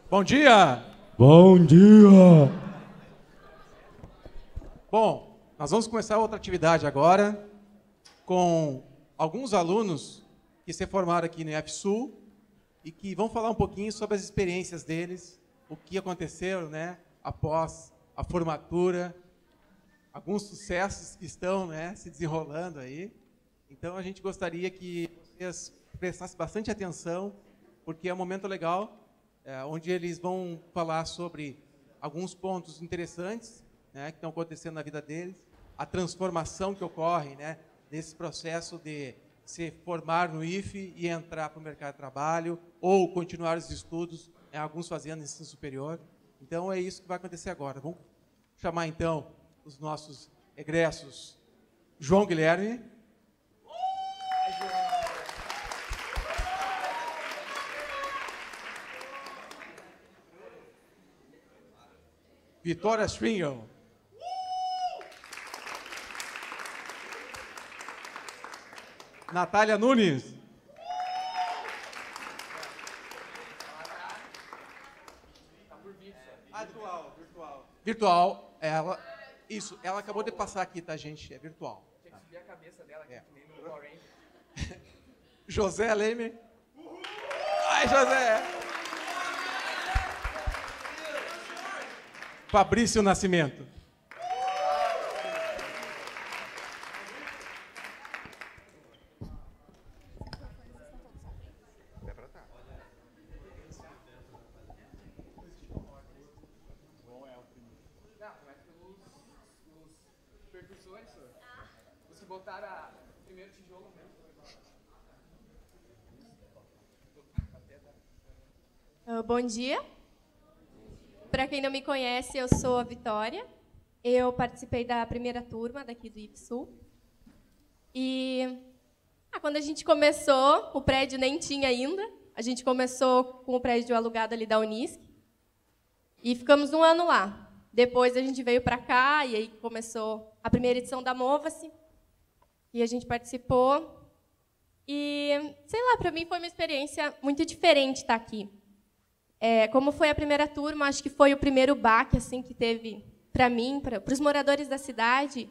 Bom dia! Bom dia! Bom, nós vamos começar outra atividade agora com alguns alunos que se formaram aqui no IFSU e que vão falar um pouquinho sobre as experiências deles, o que aconteceu, né, após a formatura, alguns sucessos que estão, né, se desenrolando aí. Então, a gente gostaria que vocês prestassem bastante atenção, porque é um momento legal, onde eles vão falar sobre alguns pontos interessantes, né, que estão acontecendo na vida deles, a transformação que ocorre, né, nesse processo de se formar no IFE e entrar para o mercado de trabalho, ou continuar os estudos, alguns fazendo ensino superior. Então, é isso que vai acontecer agora. Vamos chamar, então, os nossos egressos. João Guilherme. Vitória Stringel. Natália Nunes. Virtual. Ela, isso, ela acabou de passar aqui, tá, gente? É virtual. Tinha que subir a cabeça dela aqui, que nem no Power Ranger. José Leme. Ai, José! Fabrício Nascimento. Botaram o primeiro tijolo mesmo. Bom dia. Para quem não me conhece, eu sou a Vitória. Eu participei da primeira turma daqui do IFSU. E quando a gente começou, o prédio nem tinha ainda. A gente começou com o prédio alugado ali da Unisc. E ficamos um ano lá. Depois a gente veio para cá e aí começou a primeira edição da Mova-se. E a gente participou. E, sei lá, para mim foi uma experiência muito diferente estar aqui. Como foi a primeira turma, acho que foi o primeiro baque assim, que teve para mim, para os moradores da cidade.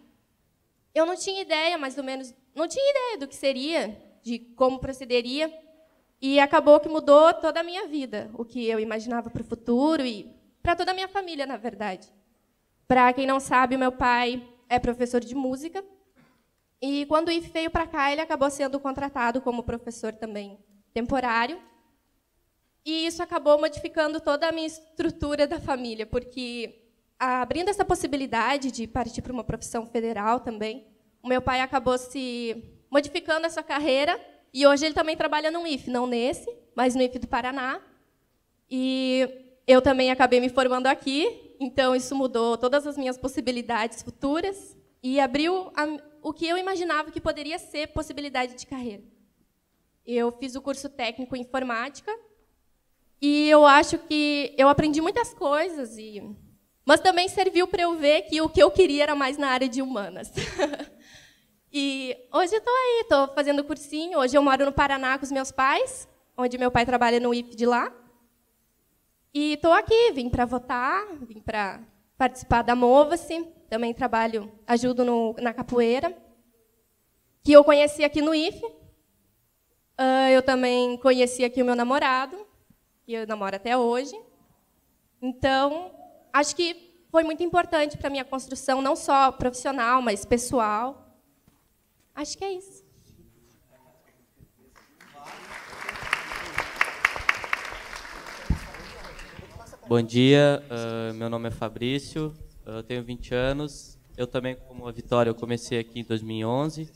Eu não tinha ideia, mais ou menos, não tinha ideia do que seria, de como procederia. E acabou que mudou toda a minha vida, o que eu imaginava para o futuro e para toda a minha família, na verdade. Para quem não sabe, o meu pai é professor de música. E, quando o IFE veio para cá, ele acabou sendo contratado como professor também temporário. E isso acabou modificando toda a minha estrutura da família, porque, abrindo essa possibilidade de partir para uma profissão federal também, o meu pai acabou se modificando essa carreira, e hoje ele também trabalha no IFE, não nesse, mas no IFE do Paraná. E eu também acabei me formando aqui, então isso mudou todas as minhas possibilidades futuras e abriu o que eu imaginava que poderia ser possibilidade de carreira. Eu fiz o curso técnico em informática e eu acho que eu aprendi muitas coisas, mas também serviu para eu ver que o que eu queria era mais na área de humanas. E hoje eu estou aí, estou fazendo cursinho. Hoje eu moro no Paraná com os meus pais, onde meu pai trabalha no IFE de lá. E estou aqui, vim para votar, vim para participar da Mova-se. Também trabalho, ajudo na capoeira, que eu conheci aqui no IFE. Eu também conheci aqui o meu namorado, que eu namoro até hoje. Então, acho que foi muito importante para a minha construção, não só profissional, mas pessoal. Acho que é isso. Bom dia, meu nome é Fabrício. Eu tenho 20 anos. Eu também, como a Vitória, eu comecei aqui em 2011.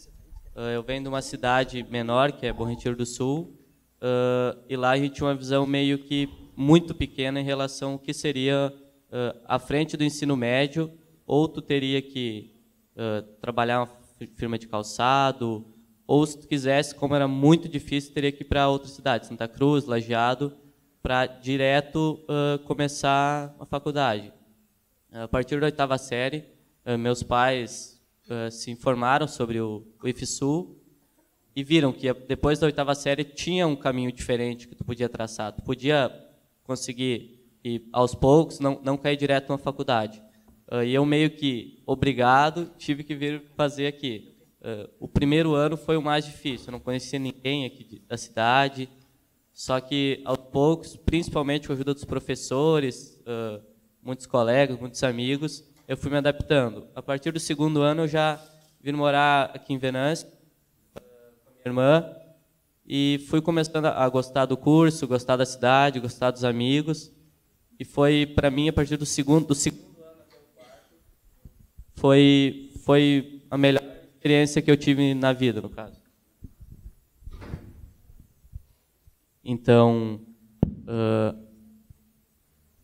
Eu venho de uma cidade menor, que é Bom Retiro do Sul. E lá a gente tinha uma visão meio que muito pequena em relação ao que seria à frente do ensino médio. Ou tu teria que trabalhar uma firma de calçado, ou se tu quisesse, como era muito difícil, teria que ir para outra cidade, Santa Cruz, Lajeado, para direto começar a faculdade. A partir da 8ª série, meus pais se informaram sobre o IFSU e viram que depois da 8ª série tinha um caminho diferente que tu podia traçar. Tu podia conseguir e aos poucos não cair direto na faculdade. E eu meio que obrigado tive que vir fazer aqui. O primeiro ano foi o mais difícil, eu não conhecia ninguém aqui da cidade, só que aos poucos, principalmente com a ajuda dos professores, muitos colegas, muitos amigos, eu fui me adaptando. A partir do segundo ano eu já vim morar aqui em Venâncio com a minha irmã e fui começando a gostar do curso, gostar da cidade, gostar dos amigos. E foi, para mim, a partir do segundo ano até o quarto, foi a melhor experiência que eu tive na vida, no caso. Então,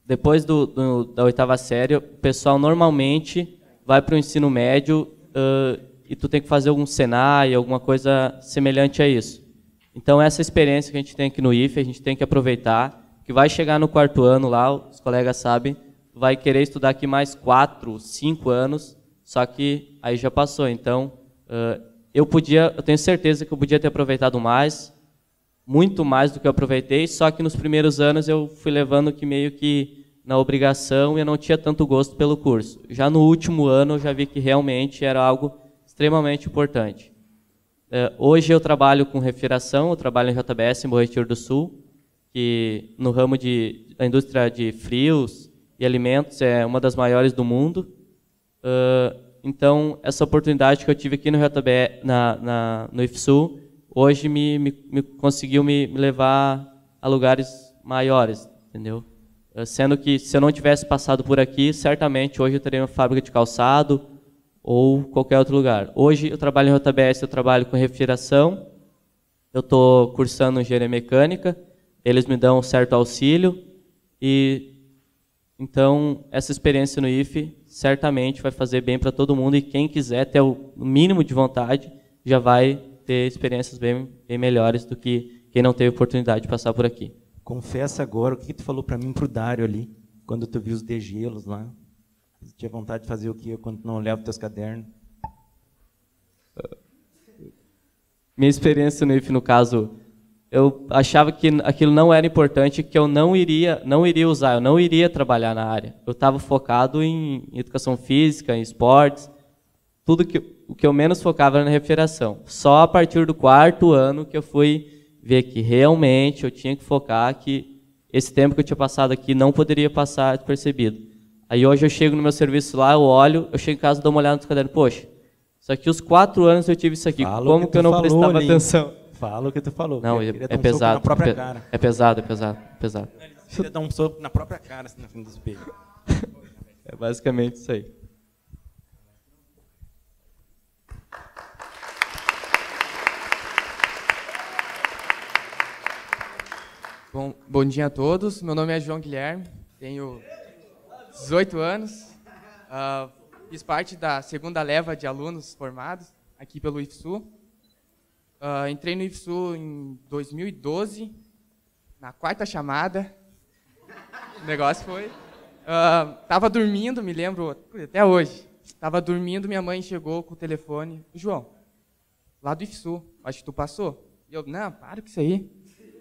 depois da oitava série, o pessoal normalmente vai para o ensino médio e tu tem que fazer algum Senai, alguma coisa semelhante a isso. Então, essa experiência que a gente tem aqui no IFE, a gente tem que aproveitar, que vai chegar no quarto ano lá, os colegas sabem, vai querer estudar aqui mais 4, 5 anos, só que aí já passou. Então, eu tenho certeza que eu podia ter aproveitado mais, muito mais do que eu aproveitei, só que nos primeiros anos eu fui levando que meio que na obrigação e eu não tinha tanto gosto pelo curso. Já no último ano eu já vi que realmente era algo extremamente importante. Hoje eu trabalho com refrigeração, eu trabalho em JBS, em Bom Retiro do Sul, que no ramo da indústria de frios e alimentos é uma das maiores do mundo. Então, essa oportunidade que eu tive aqui no JBS, no IFSU, hoje conseguiu me levar a lugares maiores, entendeu? Sendo que, se eu não tivesse passado por aqui, certamente hoje eu teria uma fábrica de calçado ou qualquer outro lugar. Hoje eu trabalho em JBS, eu trabalho com refrigeração, eu estou cursando engenharia mecânica, eles me dão um certo auxílio, e então essa experiência no IFE certamente vai fazer bem para todo mundo, e quem quiser ter o mínimo de vontade já vai ter experiências bem melhores do que quem não teve oportunidade de passar por aqui. Confessa agora o que tu falou para mim pro Dário ali, quando tu viu os degelos lá. Tu tinha vontade de fazer o quê quando tu não olhava os teus cadernos? Minha experiência no IFE, no caso, eu achava que aquilo não era importante, que eu não iria usar, eu não iria trabalhar na área. Eu estava focado em educação física, em esportes, o que eu menos focava era na refrigeração. Só a partir do quarto ano que eu fui ver que realmente eu tinha que focar, que esse tempo que eu tinha passado aqui não poderia passar despercebido. Aí hoje eu chego no meu serviço lá, eu olho, eu chego em casa, dou uma olhada no caderno, poxa, isso aqui, os 4 anos eu tive isso aqui, como que eu não prestava atenção? Fala o que tu falou. Não, é pesado, é pesado. Queria dar um soco na própria cara, assim, na frente do espelho. É basicamente isso aí. Bom dia a todos, meu nome é João Guilherme, tenho 18 anos, fiz parte da segunda leva de alunos formados aqui pelo IFSU. Entrei no IFSU em 2012, na 4ª chamada. O negócio foi... Estava dormindo, me lembro até hoje. Estava dormindo, minha mãe chegou com o telefone. João, lá do IFSU, acho que tu passou. E eu, não, para com isso aí.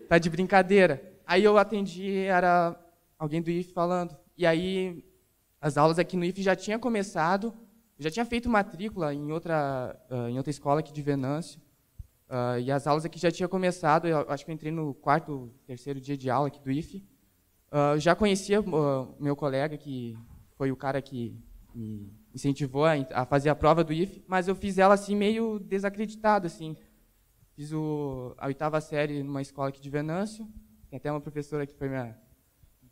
Tá de brincadeira. Aí eu atendi, era alguém do IFE falando. E aí, as aulas aqui no IFE já tinham começado. Já tinha feito matrícula em outra escola aqui de Venâncio. E as aulas aqui já tinham começado. Eu acho que eu entrei no 4º, 3º dia de aula aqui do IFE. Já conhecia meu colega, que foi o cara que me incentivou a fazer a prova do IFE, mas eu fiz ela assim meio desacreditado, assim. Fiz a 8ª série numa escola aqui de Venâncio. Tem até uma professora que foi minha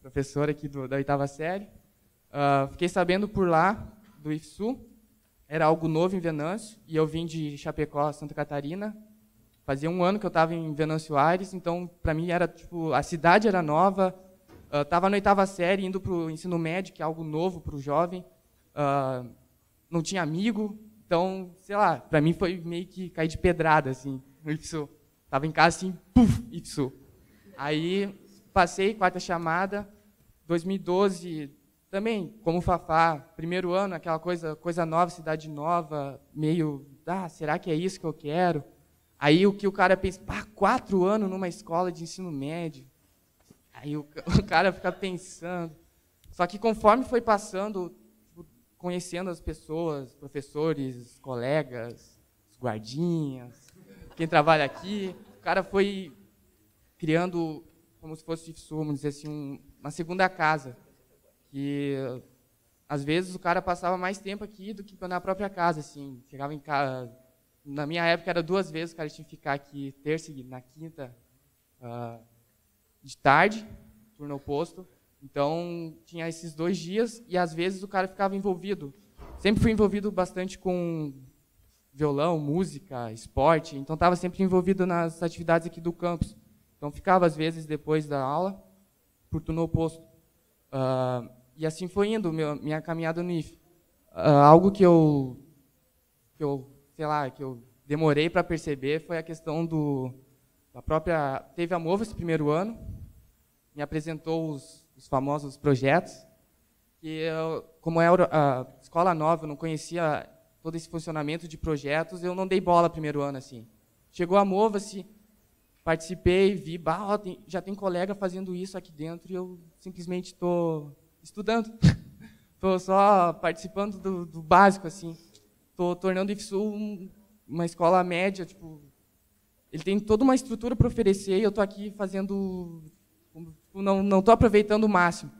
professora aqui da 8ª série. Fiquei sabendo por lá do IFSU. Era algo novo em Venâncio, e eu vim de Chapecó, Santa Catarina. Fazia 1 ano que eu estava em Venâncio Aires, então para mim era tipo, a cidade era nova. Estava na 8ª série, indo para o ensino médio, que é algo novo para o jovem. Não tinha amigo, então, sei lá, para mim foi meio que cair de pedrada, assim, no IFSU. Estava em casa, assim, puf, IFSU. Aí, passei, 4ª chamada, 2012, também, como Fafá, primeiro ano, aquela coisa nova, cidade nova, meio, será que é isso que eu quero? Aí, o que o cara pensa, 4 anos numa escola de ensino médio, Aí o cara fica pensando. Só que conforme foi passando, conhecendo as pessoas, professores, colegas, os guardinhas, quem trabalha aqui, o cara foi criando, como se fosse, vamos dizer assim, uma segunda casa. Que às vezes o cara passava mais tempo aqui do que na própria casa, assim. Chegava em casa, na minha época era 2 vezes o cara tinha que ficar aqui terça e na quinta de tarde, turno oposto. Então tinha esses 2 dias e às vezes o cara ficava envolvido. Sempre fui envolvido bastante com violão, música, esporte. Então estava sempre envolvido nas atividades aqui do campus. Então ficava às vezes depois da aula por turno oposto. E assim foi indo minha caminhada no IF. Algo que eu demorei para perceber foi a questão da própria... Teve a MOVA esse primeiro ano, me apresentou os famosos projetos, e como era a escola nova, eu não conhecia todo esse funcionamento de projetos, eu não dei bola primeiro ano. Assim. Chegou a MOVA-se, participei, vi, já tem colega fazendo isso aqui dentro, e eu simplesmente estou estudando. Estou só participando do básico, assim. Estou tornando o IFSU uma escola média, tipo, ele tem toda uma estrutura para oferecer e eu estou aqui fazendo, não estou aproveitando o máximo.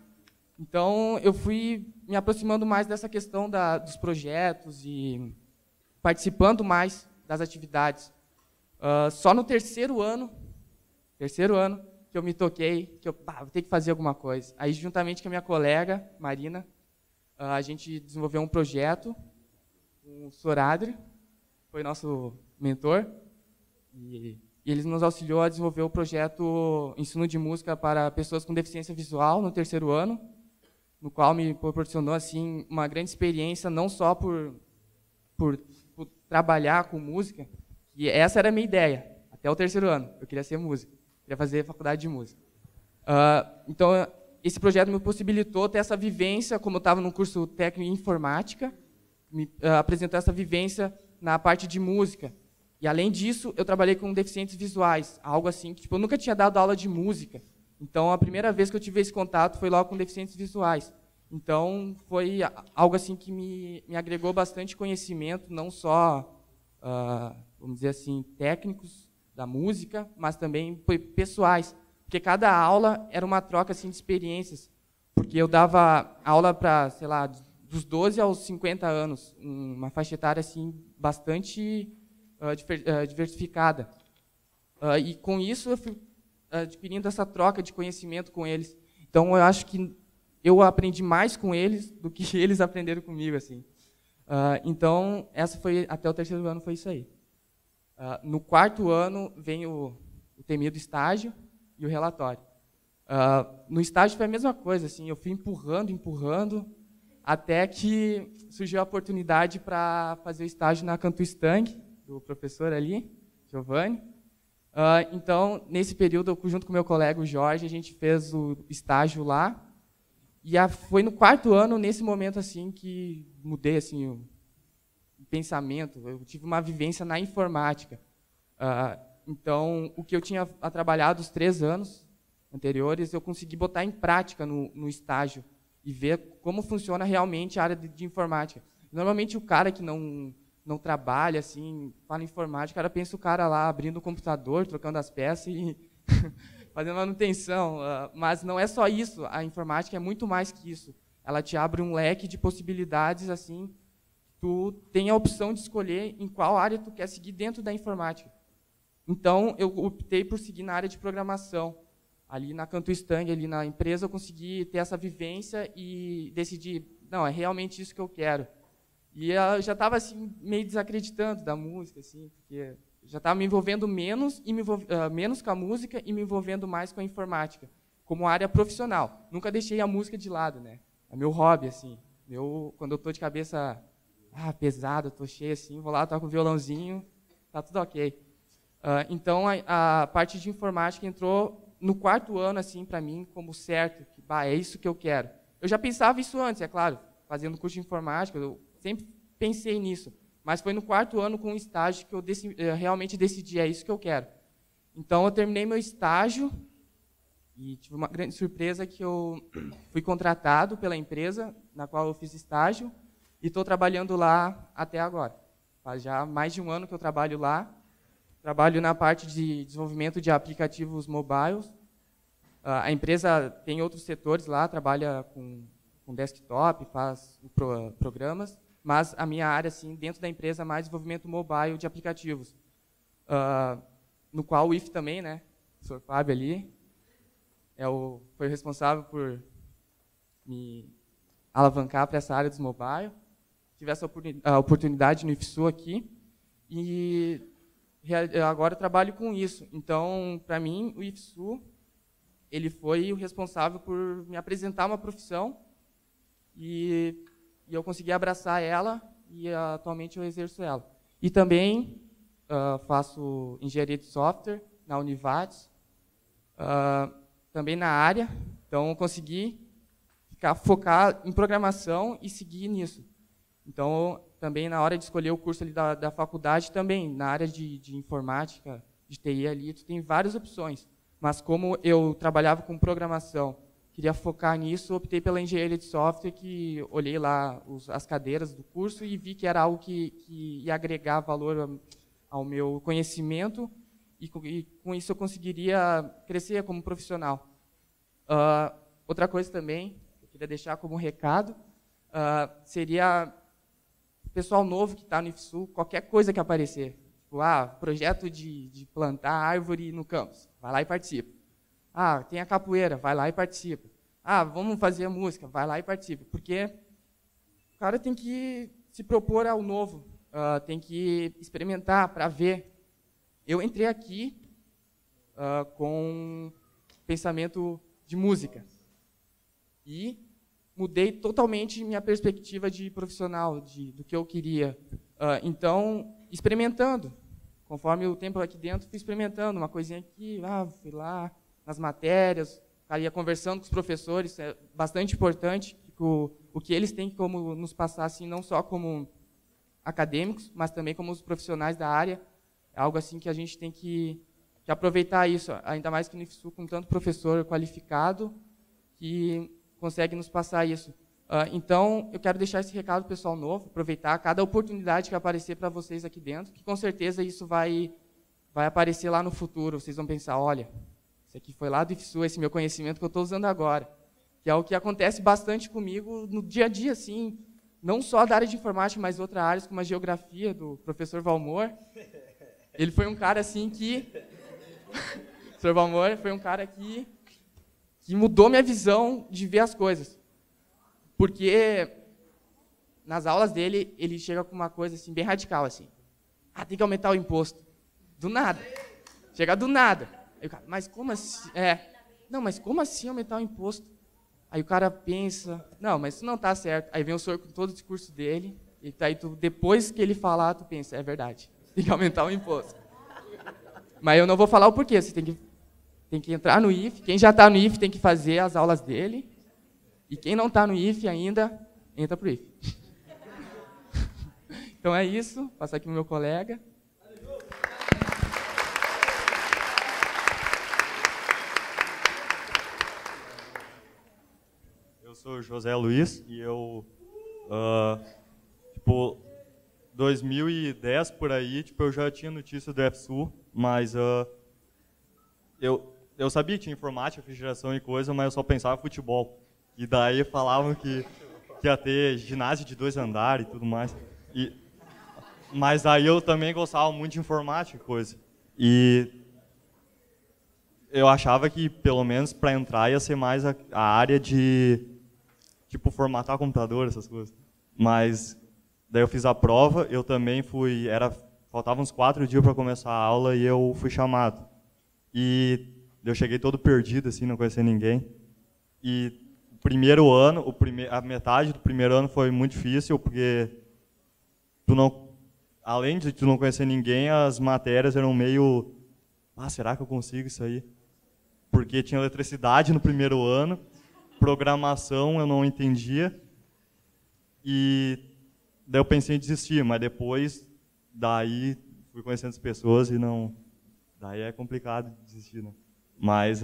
Então, eu fui me aproximando mais dessa questão dos projetos e participando mais das atividades. Só no terceiro ano, que eu me toquei, que eu vou ter que fazer alguma coisa. Aí, juntamente com a minha colega, Marina, a gente desenvolveu um projeto, o Soradri, foi nosso mentor, e ele nos auxiliou a desenvolver o projeto Ensino de Música para Pessoas com Deficiência Visual, no terceiro ano, no qual me proporcionou assim, uma grande experiência, não só por trabalhar com música, e essa era a minha ideia, até o terceiro ano, eu queria ser músico, queria fazer faculdade de música. Então, esse projeto me possibilitou ter essa vivência, como eu estava no curso técnico em informática, me apresentou essa vivência na parte de música. E, além disso, eu trabalhei com deficientes visuais, algo assim que eu nunca tinha dado aula de música. Então, a primeira vez que eu tive esse contato foi logo com deficientes visuais. Então, foi algo assim que me agregou bastante conhecimento, não só, vamos dizer assim, técnicos da música, mas também pessoais. Porque cada aula era uma troca assim, de experiências. Porque eu dava aula para, sei lá, dos 12 aos 50 anos, uma faixa etária assim, bastante diversificada. E com isso eu fui adquirindo essa troca de conhecimento com eles. Então eu acho que eu aprendi mais com eles do que eles aprenderam comigo, assim. Então essa foi até o terceiro ano foi isso aí. No quarto ano vem o temido estágio e o relatório. No estágio foi a mesma coisa, assim. Eu fui empurrando até que surgiu a oportunidade para fazer o estágio na Cantu Stang, do professor ali, Giovanni. Então, nesse período, eu, junto com meu colega, o Jorge, a gente fez o estágio lá. E foi no quarto ano, nesse momento, assim, que mudei assim, o pensamento. Eu tive uma vivência na informática. Então, o que eu tinha trabalhado os 3 anos anteriores, eu consegui botar em prática no estágio e ver como funciona realmente a área de informática. Normalmente, o cara que não trabalha, assim, fala em informática, o cara pensa o cara lá abrindo o computador, trocando as peças e fazendo manutenção. Mas não é só isso, a informática é muito mais que isso. Ela te abre um leque de possibilidades, assim, tu tem a opção de escolher em qual área tu quer seguir dentro da informática. Então, eu optei por seguir na área de programação. Ali na Cantu Stang, ali na empresa, eu consegui ter essa vivência e decidir, não, é realmente isso que eu quero. E eu já estava assim, meio desacreditando da música, assim, porque já estava me envolvendo menos com a música e me envolvendo mais com a informática, como área profissional. Nunca deixei a música de lado, né? É meu hobby, assim. Quando eu estou de cabeça pesada, estou cheio assim, vou lá, toco o violãozinho, tá tudo ok. Então, a parte de informática entrou no quarto ano, assim, para mim, como certo, que é isso que eu quero. Eu já pensava isso antes, é claro, fazendo curso de informática, eu sempre pensei nisso, mas foi no quarto ano com um estágio que eu realmente decidi, é isso que eu quero. Então, eu terminei meu estágio E tive uma grande surpresa que eu fui contratado pela empresa na qual eu fiz estágio e estou trabalhando lá até agora. Faz já mais de um ano que eu trabalho lá. Trabalho na parte de desenvolvimento de aplicativos mobiles. A empresa tem outros setores lá, trabalha com desktop, faz programas, mas a minha área, assim, dentro da empresa, é mais desenvolvimento mobile de aplicativos, no qual o IF também, né, o Sr. Fábio ali, foi responsável por me alavancar para essa área dos mobile. Tive essa oportunidade no IFSU aqui e agora eu trabalho com isso. Então, para mim, o IFSU ele foi o responsável por me apresentar uma profissão e eu consegui abraçar ela e atualmente eu exerço ela. E também faço engenharia de software na Univates, também na área, então consegui focar em programação e seguir nisso. Então, também na hora de escolher o curso ali da faculdade, também na área de informática, de TI ali, tu tem várias opções. Mas como eu trabalhava com programação, queria focar nisso, optei pela engenharia de software, que olhei lá as cadeiras do curso e vi que era algo que ia agregar valor ao meu conhecimento e com isso eu conseguiria crescer como profissional. Outra coisa também, que eu queria deixar como recado, seria o pessoal novo que está no IFSU, qualquer coisa que aparecer. Tipo, projeto de plantar árvore no campus, vai lá e participa. Tem a capoeira, vai lá e participa. Vamos fazer música, vai lá e participa. Porque o cara tem que se propor ao novo, tem que experimentar para ver. Eu entrei aqui com pensamento de música e mudei totalmente minha perspectiva de profissional, do que eu queria. Então, experimentando. Conforme o tempo aqui dentro, fui experimentando uma coisinha aqui, fui lá nas matérias, ia conversando com os professores, é bastante importante o que eles têm como nos passar, assim, não só como acadêmicos, mas também como os profissionais da área. É algo assim que a gente tem que aproveitar isso, ainda mais que no IFSU, com tanto professor qualificado que consegue nos passar isso. Então, eu quero deixar esse recado para o pessoal novo, aproveitar cada oportunidade que aparecer para vocês aqui dentro, que com certeza isso vai aparecer lá no futuro. Vocês vão pensar, olha, isso aqui foi lá do IFSU, esse meu conhecimento que eu estou usando agora. Que é o que acontece bastante comigo no dia a dia, assim, não só da área de informática, mas outras áreas, como a geografia, do professor Valmor. Ele foi um cara assim que... O professor Valmor foi um cara que mudou minha visão de ver as coisas. Porque nas aulas dele, ele chega com uma coisa assim, bem radical, assim. Tem que aumentar o imposto. Do nada. Chega do nada. Aí o cara, mas como assim? Não, mas como assim aumentar o imposto? Aí o cara pensa, não, mas isso não está certo. Aí vem o senhor com todo o discurso dele, e aí depois que ele falar, tu pensa, é verdade, tem que aumentar o imposto. Mas eu não vou falar o porquê, você tem que entrar no IF, quem já está no IF tem que fazer as aulas dele, e quem não está no IF ainda, entra para o IF. Então é isso, passar aqui para o meu colega. Eu sou o José Luiz e eu, 2010 por aí, eu já tinha notícia do IFSU, mas eu sabia que tinha informática, refrigeração e coisa, mas eu só pensava em futebol. E daí falavam que ia ter ginásio de 2 andares e tudo mais. Mas daí eu também gostava muito de informática e coisa. E eu achava que, pelo menos, para entrar ia ser mais a área de formatar computador, essas coisas. Mas daí eu fiz a prova, eu também fui, faltavam uns 4 dias para começar a aula e eu fui chamado. E eu cheguei todo perdido, assim, não conhecia ninguém. E o primeiro ano, a metade do primeiro ano foi muito difícil, porque além de tu não conhecer ninguém, as matérias eram meio, será que eu consigo isso aí? Porque tinha eletricidade no primeiro ano, programação eu não entendia, e daí eu pensei em desistir, mas depois, daí fui conhecendo as pessoas e não... Daí é complicado desistir, né? Mas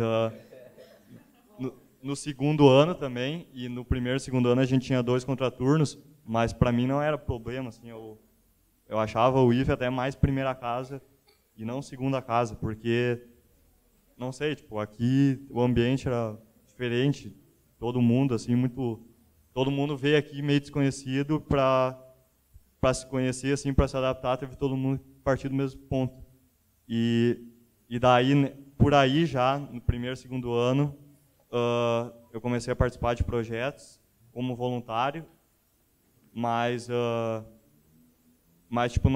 no segundo ano também, e no primeiro e segundo ano a gente tinha 2 contraturnos, mas para mim não era problema, assim, eu achava o IF até mais primeira casa e não segunda casa, porque, não sei, tipo, aqui o ambiente era diferente, todo mundo, assim, todo mundo veio aqui meio desconhecido para se conhecer, assim, para se adaptar, teve todo mundo partir do mesmo ponto. E daí, por aí já, no primeiro e segundo ano, eu comecei a participar de projetos como voluntário, mas tipo,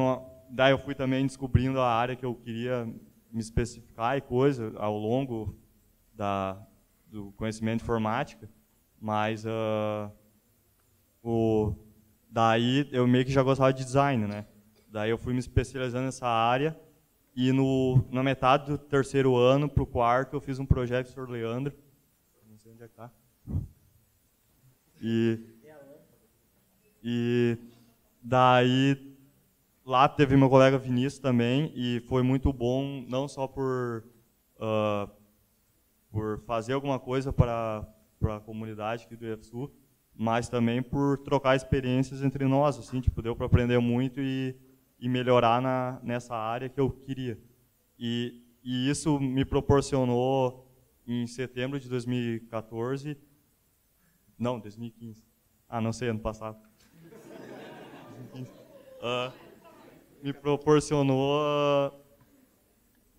daí eu fui também descobrindo a área que eu queria me especificar e coisa ao longo do conhecimento de informática, mas daí eu meio que já gostava de design, né? Daí eu fui me especializando nessa área e na metade do terceiro ano para o quarto eu fiz um projeto com o Sr. Leandro, não sei onde é que está. E daí lá teve meu colega Vinícius também e foi muito bom, não só por fazer alguma coisa para a comunidade aqui do IFSU, mas também por trocar experiências entre nós, assim, tipo, deu para aprender muito e melhorar nessa área que eu queria. E isso me proporcionou, em setembro de 2014, não, 2015, não sei, ano passado, 2015, me proporcionou,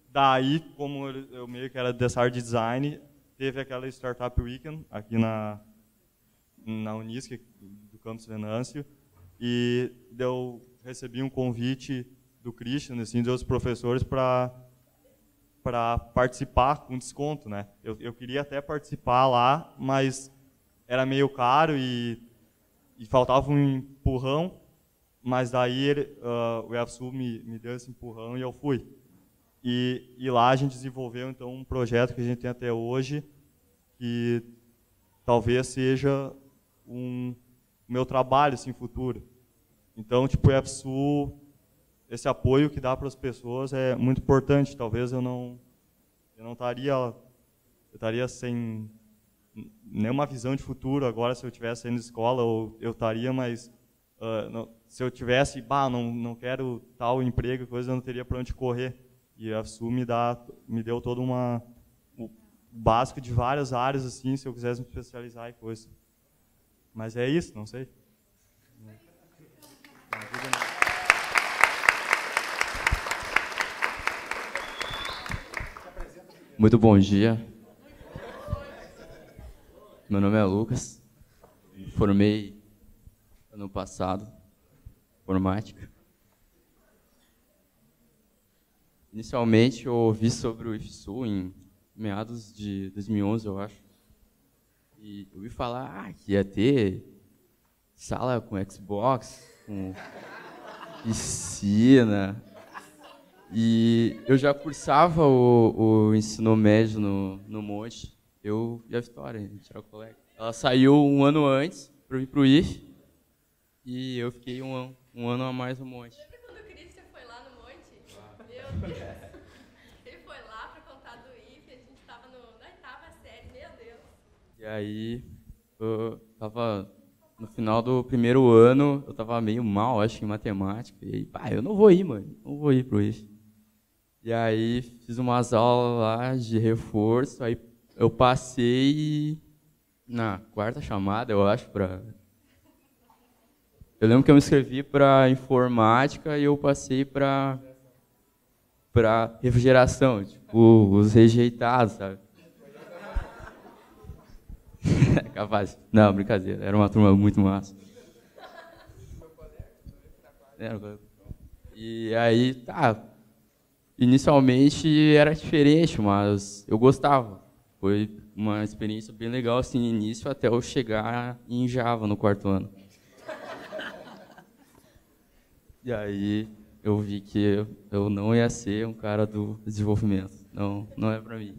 daí, como eu meio que era dessa área de design, teve aquela Startup Weekend aqui na Unisc, do campus Venâncio, e eu recebi um convite do Christian, assim, de outros professores para participar com desconto, né? Eu queria até participar lá, mas era meio caro e faltava um empurrão, mas daí o IFSU me deu esse empurrão e eu fui. E lá a gente desenvolveu então um projeto que a gente tem até hoje, que talvez seja o meu trabalho assim teuro. Então, tipo, o IFSU, esse apoio que dá para as pessoas é muito importante. Talvez eu não estaria, eu estaria sem nenhuma visão de futuro agora se eu estivesse saindo de escola, ou eu estaria, mas se eu tivesse, não quero tal emprego, coisa, eu não teria para onde correr. E a IFSU me deu todo o básico de várias áreas, assim, se eu quisesse me especializar e coisa. Mas é isso, não sei. Muito bom dia. Meu nome é Lucas. Me formei ano passado, informática. Inicialmente eu ouvi sobre o IFSU em meados de 2011, eu acho. E eu ouvi falar que ia ter sala com Xbox, com piscina. E eu já cursava o ensino médio no Monte. Eu e a Vitória, a gente era colega. Ela saiu um ano antes para ir para o IF e eu fiquei um ano a mais no Monte. Lembra quando o Christian foi lá no Monte? Meu Deus! Ele foi lá para contar do IF, a gente estava na 8ª série, meu Deus! E aí, eu estava no final do primeiro ano, eu estava meio mal, acho, em matemática. E aí, eu não vou ir, mano, não vou ir para o IF. E aí, fiz umas aulas lá de reforço, aí eu passei na 4ª chamada, eu acho, Eu lembro que eu me inscrevi para informática e eu passei para refrigeração, tipo, os rejeitados, sabe? Capaz. Não, brincadeira, era uma turma muito massa. E aí, inicialmente era diferente, mas eu gostava. Foi uma experiência bem legal, assim, no início, até eu chegar em Java no 4º ano. E aí eu vi que eu não ia ser um cara do desenvolvimento. Não é pra mim.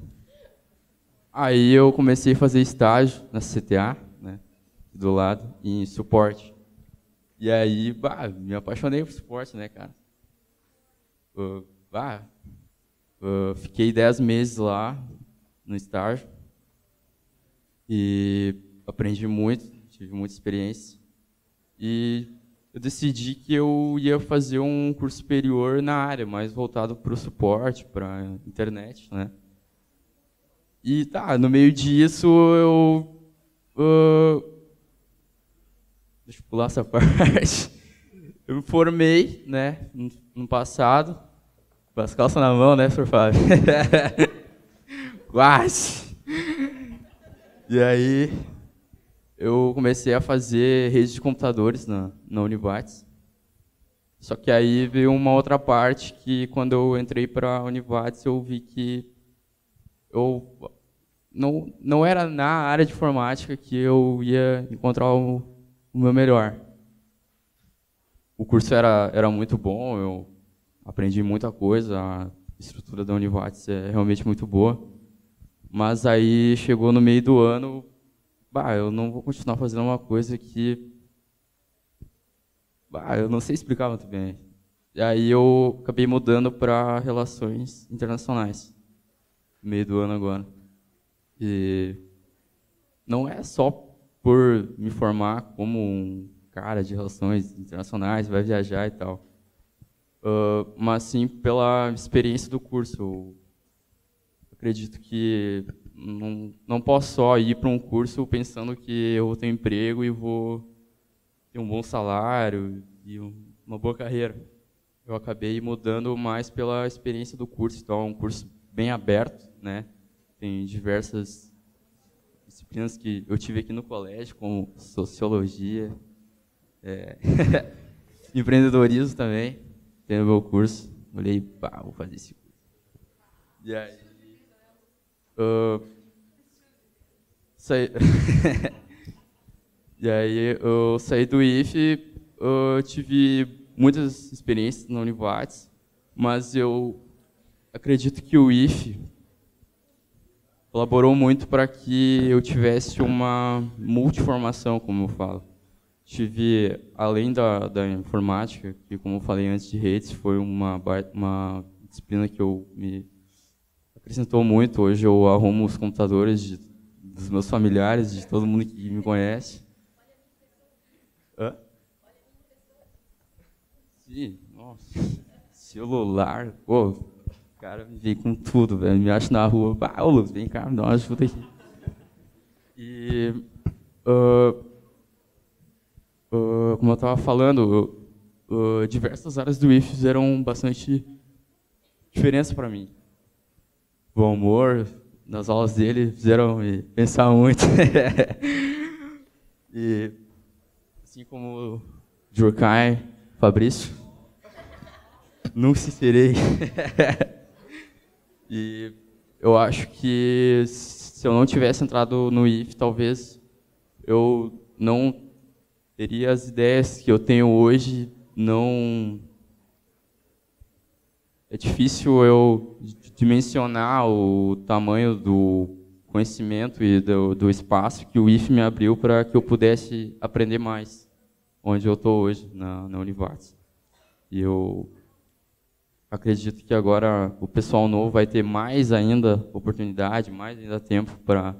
Aí eu comecei a fazer estágio na CTA, né, do lado, em suporte. E aí, me apaixonei por suporte, né, cara? Fiquei 10 meses lá no estágio. e aprendi muito, tive muita experiência. E eu decidi que eu ia fazer um curso superior na área, mais voltado para o suporte, para a internet, né? E tá, no meio disso deixa eu pular essa parte. Eu me formei, né, no passado, com as calças na mão, né, Sr. Fábio? Quase! E aí, eu comecei a fazer rede de computadores na Univates. Só que aí veio uma outra parte que, quando eu entrei para a Univates, eu vi que eu não era na área de informática que eu ia encontrar o meu melhor. O curso era muito bom, eu aprendi muita coisa, a estrutura da Univates é realmente muito boa. Mas aí chegou no meio do ano, eu não vou continuar fazendo uma coisa que eu não sei explicar muito bem. E aí eu acabei mudando para relações internacionais, no meio do ano agora. E não é só por me formar como um cara de relações internacionais, vai viajar e tal, mas sim pela experiência do curso. Eu acredito que não posso só ir para um curso pensando que eu vou ter um emprego e vou ter um bom salário e uma boa carreira. Eu acabei mudando mais pela experiência do curso. Então, é um curso bem aberto, né? Tem diversas disciplinas que eu tive aqui no colégio, como sociologia, empreendedorismo também. Tem no meu curso. Olhei, vou fazer esse curso. E aí, e aí eu saí do IFE, tive muitas experiências na Univates, mas eu acredito que o IFE colaborou muito para que eu tivesse uma multiformação, como eu falo. Tive, além da informática, que, como eu falei antes, de redes, foi uma disciplina que me acrescentou muito. Hoje eu arrumo os computadores dos meus familiares, de todo mundo que me conhece. Hã? Sim, nossa. Celular, o cara me vem com tudo, velho. Me acha na rua, ô Luz, vem cá, me dá uma ajuda aqui. E, como eu estava falando, diversas áreas do IFE fizeram bastante diferença para mim. Bom humor, nas aulas dele, fizeram me pensar muito. E, assim como Durkheim, Fabrício, nunca se serei. E eu acho que se eu não tivesse entrado no IFE, talvez eu não teria as ideias que eu tenho hoje. Não é difícil eu dimensionar o tamanho do conhecimento e do espaço que o IFE me abriu para que eu pudesse aprender mais, onde eu estou hoje, na Univates. E eu acredito que agora o pessoal novo vai ter mais ainda oportunidade, mais ainda tempo para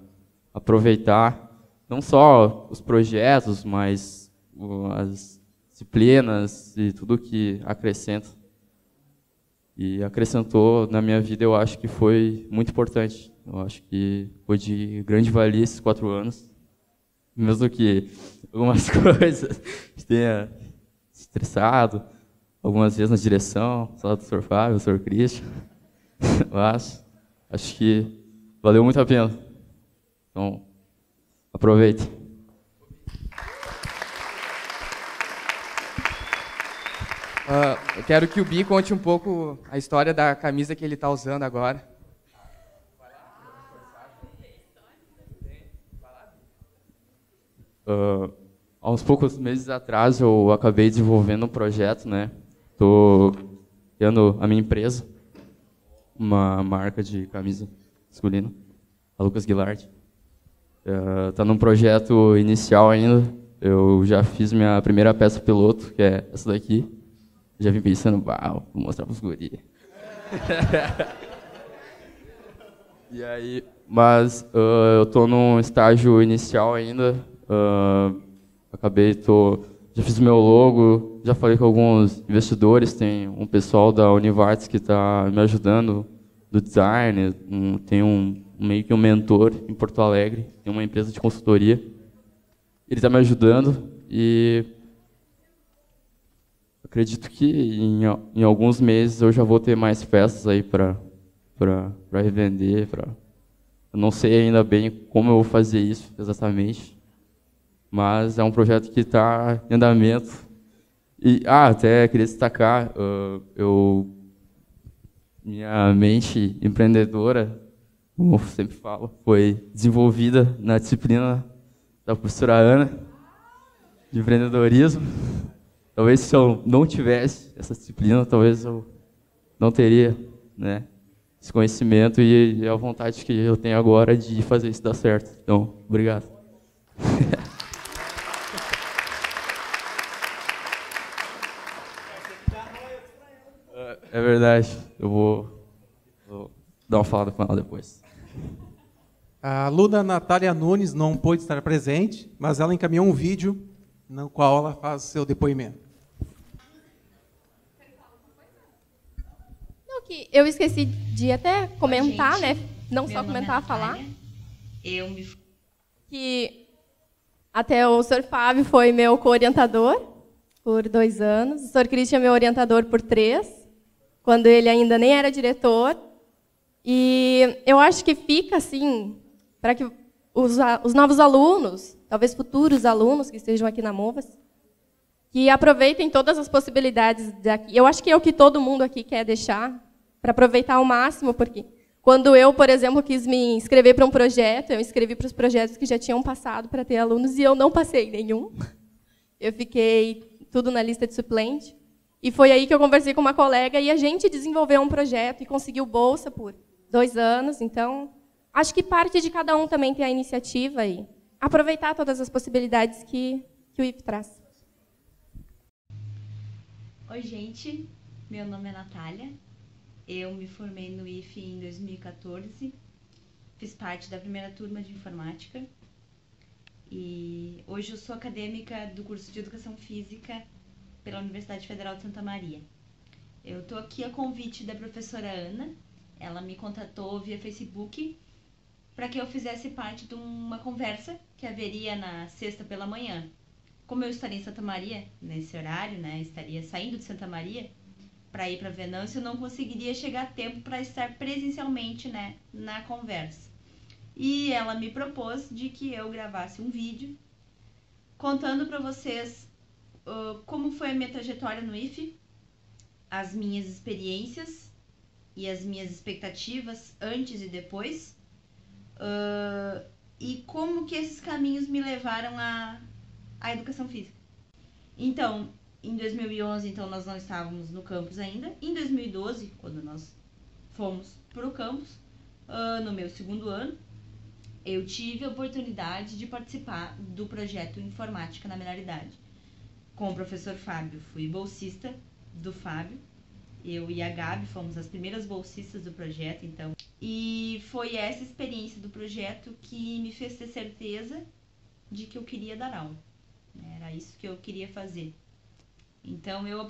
aproveitar não só os projetos, mas as disciplinas e tudo que acrescenta. E acrescentou na minha vida, eu acho que foi muito importante. Eu acho que foi de grande valia esses 4 anos. Mesmo que algumas coisas tenha estressado, algumas vezes na direção, só do Sr. Fábio, do Sr. Christian. Eu acho que valeu muito a pena. Então, aproveite. Eu quero que o Bi conte um pouco a história da camisa que ele está usando agora. Há uns poucos meses atrás eu acabei desenvolvendo um projeto, né? Estou criando a minha empresa, uma marca de camisa masculina, a Lucas Guilard. Está num projeto inicial ainda. Eu já fiz minha primeira peça piloto, que é essa daqui. Já vim pensando, vou mostrar para os guris. E aí, mas eu estou num estágio inicial ainda. Já fiz o meu logo, já falei com alguns investidores, tem um pessoal da Univartes que está me ajudando do design, tem meio que um mentor em Porto Alegre, tem uma empresa de consultoria. Ele está me ajudando e acredito que em alguns meses eu já vou ter mais festas aí para revender. Eu não sei ainda bem como eu vou fazer isso exatamente, mas é um projeto que está em andamento. E até queria destacar, minha mente empreendedora, como eu sempre falo, foi desenvolvida na disciplina da professora Ana, de empreendedorismo. Talvez se eu não tivesse essa disciplina, talvez eu não teria, né, esse conhecimento e a vontade que eu tenho agora de fazer isso dar certo. Então, obrigado. É verdade, eu vou dar uma falada com ela depois. A aluna Natália Nunes não pôde estar presente, mas ela encaminhou um vídeo no qual ela faz seu depoimento. Não, que eu esqueci de até comentar, né? Não só comentar, falar. Que até o Sr. Fábio foi meu co-orientador por 2 anos, o Sr. Christian meu orientador por 3, quando ele ainda nem era diretor. E eu acho que fica assim, para que os novos alunos, talvez futuros alunos que estejam aqui na Movas, que aproveitem todas as possibilidades daqui. Eu acho que é o que todo mundo aqui quer deixar, para aproveitar ao máximo, porque quando eu, por exemplo, quis me inscrever para um projeto, eu inscrevi para os projetos que já tinham passado para ter alunos, e eu não passei nenhum. Eu fiquei tudo na lista de suplente. E foi aí que eu conversei com uma colega e a gente desenvolveu um projeto e conseguiu bolsa por 2 anos. Então, acho que parte de cada um também ter a iniciativa e aproveitar todas as possibilidades que o IF traz. Oi, gente. Meu nome é Natália. Eu me formei no IF em 2014. Fiz parte da primeira turma de informática. E hoje eu sou acadêmica do curso de Educação Física pela Universidade Federal de Santa Maria. Eu estou aqui a convite da professora Ana. Ela me contatou via Facebook para que eu fizesse parte de uma conversa que haveria na sexta pela manhã. Como eu estaria em Santa Maria, nesse horário, né, estaria saindo de Santa Maria para ir para Venâncio, eu não conseguiria chegar a tempo para estar presencialmente, né, na conversa. E ela me propôs de que eu gravasse um vídeo contando para vocês como foi a minha trajetória no IF, as minhas experiências e as minhas expectativas antes e depois, e como que esses caminhos me levaram à educação física. Então, em 2011, então, nós não estávamos no campus ainda. Em 2012, quando nós fomos para o campus, no meu 2º ano, eu tive a oportunidade de participar do projeto Informática na Menor Idade. Com o professor Fábio, fui bolsista do Fábio. Eu e a Gabi fomos as primeiras bolsistas do projeto, então. E foi essa experiência do projeto que me fez ter certeza de que eu queria dar aula. Era isso que eu queria fazer. Então eu